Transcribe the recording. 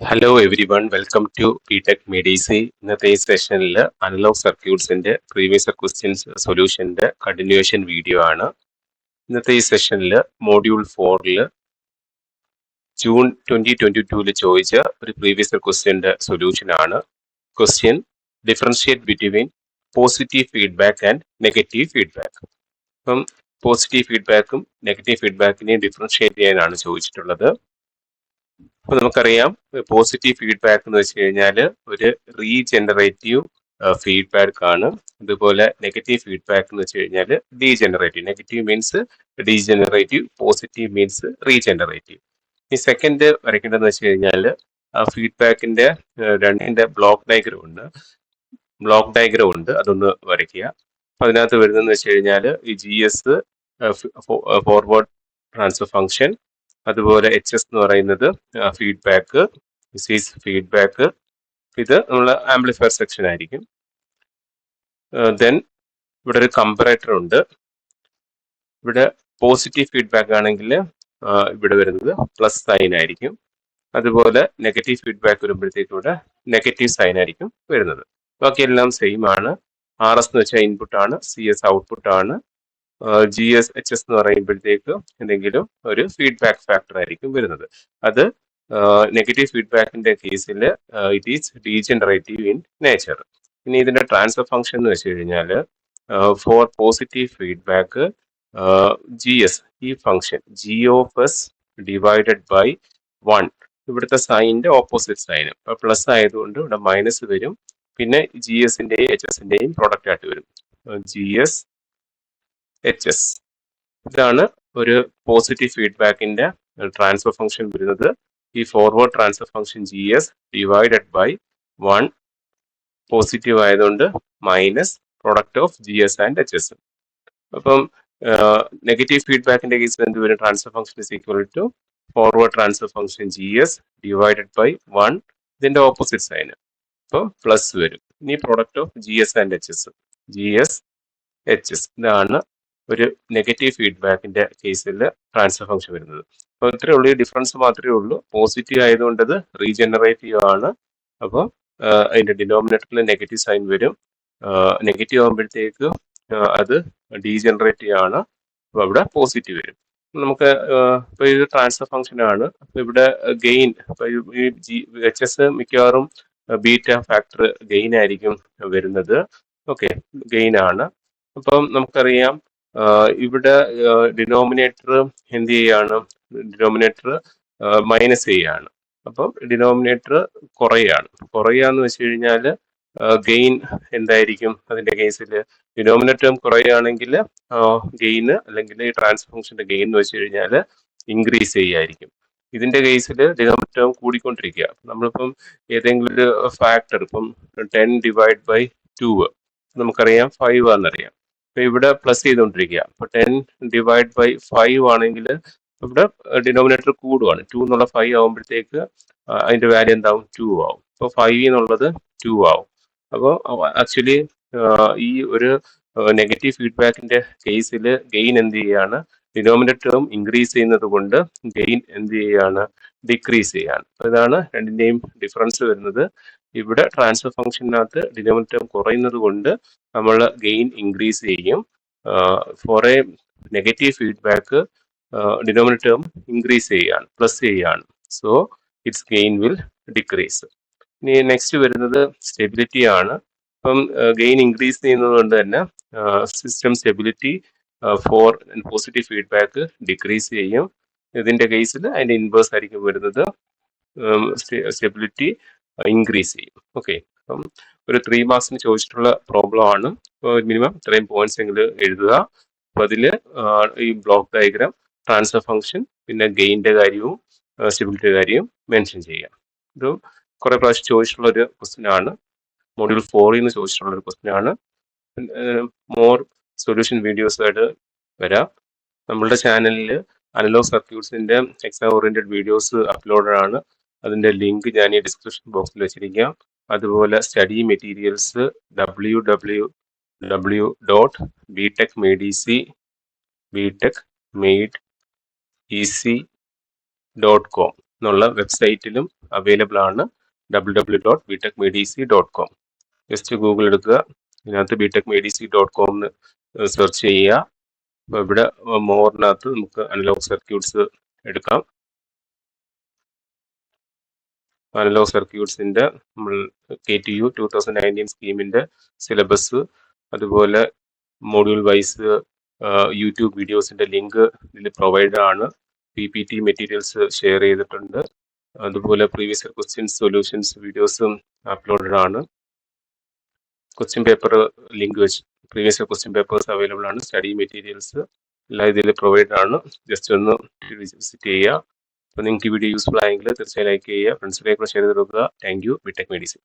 Hello everyone welcome to BTech മെഡിസി. ഇന്നത്തെ ഈ സെഷനിൽ അനലോഗ് സർക്യൂട്ട്സിന്റെ പ്രീവിയസ് ക്വസ്റ്റ്യൻസ് സൊല്യൂഷന്റെ കണ്ടിന്യൂവേഷൻ വീഡിയോ ആണ്. ഇന്നത്തെ ഈ സെഷനിൽ മോഡ്യൂൾ 4 ജൂൺ 2022 ചോദിച്ച ഒരു പ്രീവിയസ് ക്വസ്റ്റ്യന്റെ സൊല്യൂഷൻ ആണ്. Question differentiate between positive feedback and negative feedback. അപ്പം പോസിറ്റീവ് ഫീഡ്ബാക്കും നെഗറ്റീവ് ഫീഡ്ബാക്കിനെയും ഡിഫറൻഷിയേറ്റ് ചെയ്യാനാണ് ചോദിച്ചിട്ടുള്ളത്. അപ്പൊ നമുക്കറിയാം പോസിറ്റീവ് ഫീഡ്ബാക്ക് എന്ന് വെച്ച് കഴിഞ്ഞാൽ ഒരു റീജനറേറ്റീവ് ഫീഡ്ബാക്ക് ആണ്. അതുപോലെ നെഗറ്റീവ് ഫീഡ്ബാക്ക് എന്ന് വെച്ച് കഴിഞ്ഞാൽ degenerative. Negative means degenerative, positive means regenerative. ഈ സെക്കൻഡ് വരയ്ക്കേണ്ടതെന്ന് വെച്ച് കഴിഞ്ഞാൽ ഫീഡ്ബാക്കിന്റെ രണ്ടിന്റെ ബ്ലോക്ക് ഡയഗ്രം ഉണ്ട്, അതൊന്ന് വരയ്ക്കുക. അപ്പൊ അതിനകത്ത് വരുന്നതെന്ന് വെച്ച് കഴിഞ്ഞാൽ ഈ GS ഫോർവേഡ് ട്രാൻസ്ഫർ ഫംഗ്ഷൻ, അതുപോലെ HS എന്ന് പറയുന്നത് ഫീഡ്ബാക്ക്, ഫീഡ്ബാക്ക്. ഇത് നമ്മളെ ആംപ്ലിഫയർ സെക്ഷൻ ആയിരിക്കും. ദെൻ ഇവിടെ ഒരു കമ്പറേറ്റർ ഉണ്ട്. ഇവിടെ പോസിറ്റീവ് ഫീഡ്ബാക്ക് ആണെങ്കിൽ ഇവിടെ വരുന്നത് പ്ലസ് സൈൻ ആയിരിക്കും. അതുപോലെ നെഗറ്റീവ് ഫീഡ്ബാക്ക് വരുമ്പോഴത്തേക്ക് ഇവിടെ നെഗറ്റീവ് സൈൻ ആയിരിക്കും വരുന്നത്. ബാക്കിയെല്ലാം സെയിം ആണ്. RS എന്ന് വെച്ചാൽ ഇൻപുട്ട് ആണ്, CS ഔട്ട്പുട്ട് ആണ്. GS HS എന്ന് പറയുമ്പോഴത്തേക്ക് എന്തെങ്കിലും ഒരു ഫീഡ്ബാക്ക് ഫാക്ടർ ആയിരിക്കും വരുന്നത്. അത് നെഗറ്റീവ് ഫീഡ്ബാക്കിന്റെ കേസിൽ it is degenerative in nature. ഇനി ഇതിന്റെ ട്രാൻസ്ഫർ ഫംഗ്ഷൻ എന്ന് വെച്ച് കഴിഞ്ഞാൽ ഫോർ പോസിറ്റീവ് ഫീഡ്ബാക്ക് GS, ഈ ഫംഗ്ഷൻ G(s) ഡിവൈഡഡ് ബൈ 1, ഇവിടുത്തെ സൈനിന്റെ ഓപ്പോസിറ്റ് സൈൻ. ഇപ്പൊ പ്ലസ് ആയതുകൊണ്ട് ഇവിടെ മൈനസ് വരും. പിന്നെ GSന്റെയും HSന്റെയും പ്രൊഡക്റ്റ് ആയിട്ട് വരും, GS HS. ഇതാണ് ഒരു പോസിറ്റീവ് ഫീഡ്ബാക്കിന്റെ ട്രാൻസ്ഫർ ഫംഗ്ഷൻ വരുന്നത്. ഈ forward transfer function GS divided by 1, positive ആയതുകൊണ്ട് minus product of GS and HS. അപ്പം നെഗറ്റീവ് ഫീഡ്ബാക്കിന്റെ കേസിൽ എന്ത് വരും? Transfer function is equal to forward transfer function GS divided by 1, ഇതിന്റെ ഓപ്പോസിറ്റ് സൈൻ, അപ്പോൾ പ്ലസ് വരും. ഇനി product of GS and HS, GS HS. ഇതാണ് ഒരു നെഗറ്റീവ് ഫീഡ്ബാക്കിന്റെ കേസിൽ ട്രാൻസ്ഫർ ഫംഗ്ഷൻ വരുന്നത്. അപ്പോൾ ഇത്രയേ ഉള്ളൂ, ഈ ഡിഫറൻസ് മാത്രമേ ഉള്ളൂ. പോസിറ്റീവ് ആയതുകൊണ്ട് അത് റീജനറേറ്റീവ് ആണ്. അപ്പോൾ അതിന്റെ ഡിനോമിനേറ്ററിൽ നെഗറ്റീവ് സൈൻ വരും. നെഗറ്റീവ് ആകുമ്പോഴത്തേക്ക് അത് ഡീജനറേറ്റീവ് ആണ്, അപ്പോൾ അവിടെ പോസിറ്റീവ് വരും. നമുക്ക് ഇപ്പോൾ ഇത് ട്രാൻസ്ഫർ ഫംഗ്ഷൻ ആണ്. അപ്പോൾ ഇവിടെ ഗെയിൻ, ഇപ്പോൾ ഈ HS മിക്കവാറും ബീറ്റ ഫാക്ടർ ഗെയിൻ ആയിരിക്കും വരുന്നത്. ഓക്കെ, ഗെയിൻ ആണ്. അപ്പം നമുക്കറിയാം ഇവിടെ ഡിനോമിനേറ്റർ എന്ത് ചെയ്യാണ്? ഡിനോമിനേറ്റർ മൈനസ് ചെയ്യാണ്. അപ്പം ഡിനോമിനേറ്റർ കുറയാന്ന് വെച്ച് കഴിഞ്ഞാൽ ഗെയിൻ എന്തായിരിക്കും? അതിന്റെ കേസിൽ ഡിനോമിനേറ്റർ കുറയുകയാണെങ്കിൽ ഗെയിന്, അല്ലെങ്കിൽ ഈ ട്രാൻസ്ഫർ ഫംഗ്ഷന്റെ ഗെയിൻ എന്ന് വെച്ച് കഴിഞ്ഞാൽ ഇൻക്രീസ് ചെയ്യായിരിക്കും. ഇതിന്റെ കേസിൽ ഡിനോമിനേറ്റർ കൂടിക്കൊണ്ടിരിക്കുക. നമ്മളിപ്പം ഏതെങ്കിലും ഒരു ഫാക്ടർ, ഇപ്പം 10 ഡിവൈഡ് ബൈ 2 നമുക്കറിയാം 5 ആണെന്നറിയാം. അപ്പൊ ഇവിടെ പ്ലസ് ചെയ്തുകൊണ്ടിരിക്കുക. അപ്പൊ 10 ഡിവൈഡ് ബൈ 5 ആണെങ്കിൽ ഇവിടെ ഡിനോമിനേറ്റർ കൂടുവാണ്. 2 എന്നുള്ള 5 ആകുമ്പോഴത്തേക്ക് അതിന്റെ വാല്യൂ എന്താവും? 2 ആവും. അപ്പോൾ 5 എന്നുള്ളത് 2 ആവും. അപ്പോൾ ആക്ച്വലി ഈ ഒരു നെഗറ്റീവ് ഫീഡ്ബാക്കിന്റെ കേസിൽ ഗെയിൻ എന്ത് ചെയ്യാണ്? ഡിനോമിനേറ്ററും ഇൻക്രീസ് ചെയ്യുന്നത് കൊണ്ട് ഗെയിൻ എന്ത് ചെയ്യാണ്? ഡിക്രീസ് ചെയ്യാണ്. ഇതാണ് രണ്ടിന്റെയും ഡിഫറൻസ് വരുന്നത്. ഇവിടെ ട്രാൻസ്ഫർ ഫംഗ്ഷനകത്ത് ഡിനോമിനേറ്റർ കുറയുന്നത് കൊണ്ട് നമ്മൾ ഗെയിൻ ഇൻക്രീസ് ചെയ്യും. For a negative feedback denominator increase ചെയ്യാണ്, പ്ലസ് ചെയ്യാണ്. So its gain will decrease. ഇനി നെക്സ്റ്റ് വരുന്നത് സ്റ്റെബിലിറ്റി ആണ്. അപ്പം ഗെയിൻ ഇൻക്രീസ് ചെയ്യുന്നത് കൊണ്ട് തന്നെ system stability for positive feedback decrease ചെയ്യും. ഇതിന്റെ കേസിൽ അതിന്റെ ഇൻവേഴ്സ് ആയിരിക്കും വരുന്നത്, സ്റ്റെബിലിറ്റി ഇൻക്രീസ് ചെയ്യും. ഓക്കെ, അപ്പം ഒരു 3 മാർക്സിന് ചോദിച്ചിട്ടുള്ള പ്രോബ്ലം ആണ്. മിനിമം ഇത്രയും പോയിന്റ്സ് എങ്കിലും എഴുതുക. അപ്പൊ അതില് ഈ ബ്ലോക്ക് ഡയഗ്രാം, ട്രാൻസ്ഫർ ഫംഗ്ഷൻ, പിന്നെ ഗെയിന്റെ കാര്യവും സ്റ്റെബിലിറ്റിയുടെ കാര്യവും മെൻഷൻ ചെയ്യാം. ഇത് കുറെ പ്രാവശ്യം ചോദിച്ചിട്ടുള്ള ഒരു ക്വസ്റ്റ്യൻ ആണ്. മോഡ്യൂൾ 4 നിന്ന് ചോദിച്ചിട്ടുള്ള ഒരു ക്വസ്റ്റ്യൻ ആണ്. മോർ സൊല്യൂഷൻ വീഡിയോസ് ആയിട്ട് വരാം. നമ്മളുടെ ചാനലിൽ അനലോഗ് സർക്യൂട്ട്സിന്റെ എക്സാം ഓറിയന്റഡ് വീഡിയോസ് അപ്ലോഡ് ആണ്. അതിന്റെ ലിങ്ക് ഞാൻ ഈ ഡിസ്ക്രിപ്ഷൻ ബോക്സിൽ വെച്ചിരിക്കാം. അതുപോലെ സ്റ്റഡി മെറ്റീരിയൽസ് www.btechmedec.com എന്നുള്ള വെബ്സൈറ്റിലും അവൈലബിൾ ആണ്. www.btechmedc.com. ജസ്റ്റ് ഗൂഗിൾ എടുക്കുക, ഇതിനകത്ത് btechmedc.com എന്ന് സെർച്ച് ചെയ്യുക. അപ്പോൾ ഇവിടെ മോറിനകത്ത് നമുക്ക് അനലോഗ് സർക്യൂട്ട്സ് എടുക്കാം. അനലോഗ് സർക്യൂട്ട്സിൻ്റെ നമ്മൾ KTU 2019 സ്കീമിൻ്റെ സിലബസ്, അതുപോലെ മോഡ്യൂൾ വൈസ് യൂട്യൂബ് വീഡിയോസിൻ്റെ ലിങ്ക് ഇതിൽ പ്രൊവൈഡ് ആണ്. PPT മെറ്റീരിയൽസ് ഷെയർ ചെയ്തിട്ടുണ്ട്. അതുപോലെ പ്രീവിയസ് ഇയർ ക്വസ്റ്റ്യൻസ് സൊല്യൂഷൻസ് വീഡിയോസും അപ്ലോഡഡ് ആണ്. ക്വസ്റ്റ്യൻ പേപ്പർ ലിങ്ക് വെച്ച് previous year question papers available ആണ്. സ്റ്റഡി മെറ്റീരിയൽസ് എല്ലാം ഇതിൽ പ്രൊവൈഡ് ആണ്. ജസ്റ്റ് ഒന്ന് വിസിറ്റ് ചെയ്യുക. അപ്പോൾ നിങ്ങൾക്ക് ഈ വീഡിയോ യൂസ്ഫുൾ ആയെങ്കിൽ തീർച്ചയായും ലൈക്ക് ചെയ്യുക, ഫ്രണ്ട്സിലേക്ക് ഷെയർ ചെയ്ത് കൊടുക്കുക. Thank you. BTech medicine.